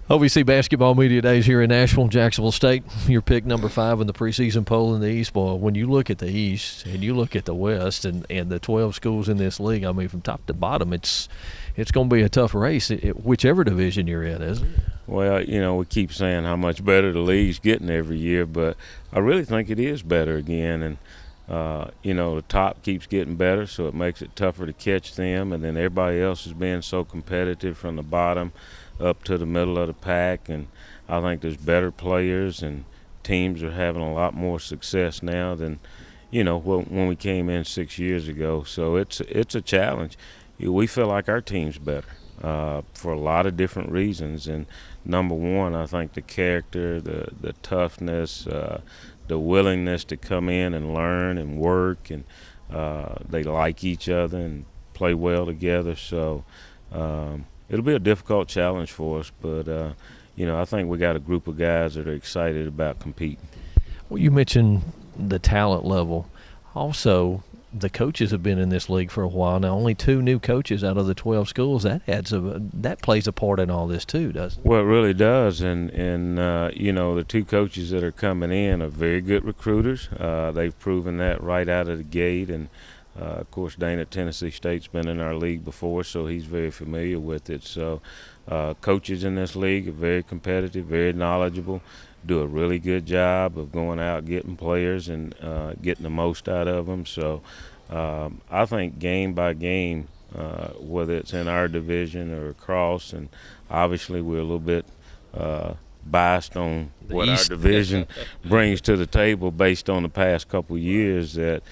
OVC Basketball Media Days here in Nashville, Jacksonville State. Your pick number 5 in the preseason poll in the East. Boy, when you look at the East and you look at the West and the 12 schools in this league, I mean, from top to bottom, it's going to be a tough race, whichever division you're in, isn't it? Well, we keep saying how much better the league's getting every year, but I really think it is better again. And, the top keeps getting better, so it makes it tougher to catch them. And then everybody else is being so competitive from the bottom up to the middle of the pack, and I think there's better players and teams are having a lot more success now than when we came in 6 years ago. So it's a challenge. We feel like our team's better for a lot of different reasons, and number one, I think the character, the toughness, the willingness to come in and learn and work, and they like each other and play well together. So it'll be a difficult challenge for us, but, I think we got a group of guys that are excited about competing. Well, you mentioned the talent level. Also, the coaches have been in this league for a while now. Only 2 new coaches out of the 12 schools. That plays a part in all this too, doesn't it? Well, it really does. And the 2 coaches that are coming in are very good recruiters. They've proven that right out of the gate. And, of course, Dane at Tennessee State's been in our league before, so he's very familiar with it. So coaches in this league are very competitive, very knowledgeable, do a really good job of going out, getting players, and getting the most out of them. So I think game by game, whether it's in our division or across, and obviously we're a little bit biased on what our division brings to the table based on the past couple of years, that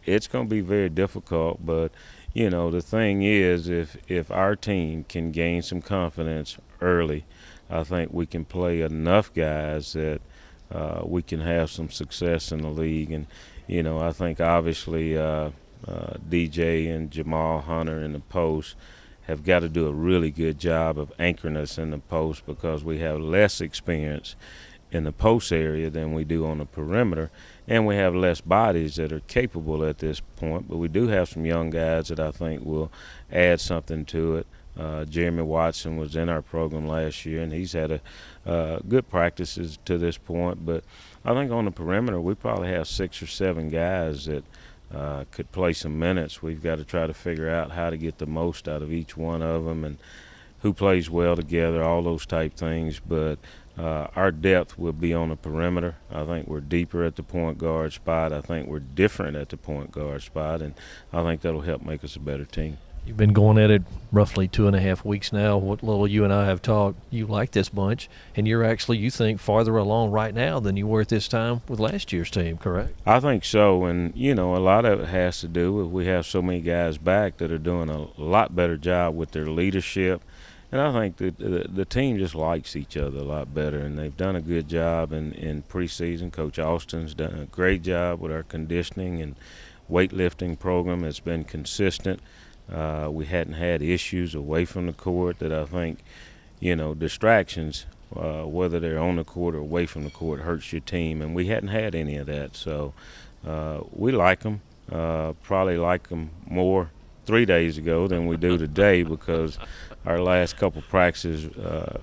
it's going to be very difficult. But, the thing is, if our team can gain some confidence early, I think we can play enough guys that we can have some success in the league. And, I think obviously DJ and Jamal Hunter in the post have got to do a really good job of anchoring us in the post, because we have less experience in the post area than we do on the perimeter, and we have less bodies that are capable at this point. But we do have some young guys that I think will add something to it. Jeremy Watson was in our program last year, and he's had good practices to this point. But I think on the perimeter we probably have 6 or 7 guys that could play some minutes. We've got to try to figure out how to get the most out of each one of them and who plays well together, all those type things. But our depth will be on the perimeter. I think we're deeper at the point guard spot. I think we're different at the point guard spot, and I think that'll help make us a better team. You've been going at it roughly 2.5 weeks now. What little you and I have talked, you like this bunch, and you're actually, you think, farther along right now than you were at this time with last year's team, correct? I think so, and, a lot of it has to do with we have so many guys back that are doing a lot better job with their leadership. And I think that the team just likes each other a lot better, and they've done a good job in preseason. Coach Austin's done a great job with our conditioning and weightlifting program. It's been consistent. We hadn't had issues away from the court that I think, distractions, whether they're on the court or away from the court, hurts your team, and we hadn't had any of that. So we like them, probably like them more 3 days ago than we do today, because our last couple practices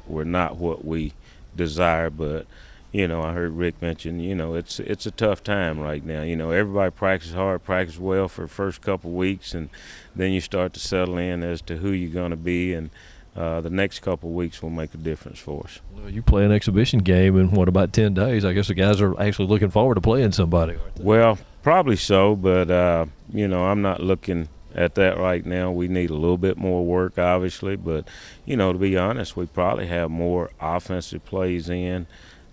were not what we desire. But I heard Rick mention, it's a tough time right now. Everybody practice hard, practice well for the first couple weeks, and then you start to settle in as to who you're going to be, and the next couple weeks will make a difference for us. Well, you play an exhibition game in, about 10 days? I guess the guys are actually looking forward to playing somebody, aren't they? Well, probably so, but, I'm not looking at that right now. We need a little bit more work, obviously, but, to be honest, we probably have more offensive plays in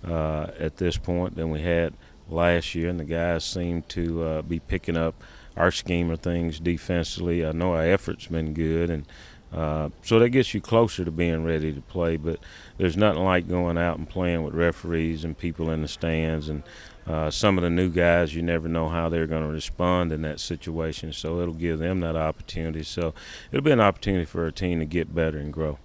at this point than we had last year, and the guys seem to be picking up our scheme of things defensively. I know our effort's been good, and so that gets you closer to being ready to play. But there's nothing like going out and playing with referees and people in the stands, and some of the new guys, you never know how they're going to respond in that situation, so it'll give them that opportunity. So it'll be an opportunity for our team to get better and grow.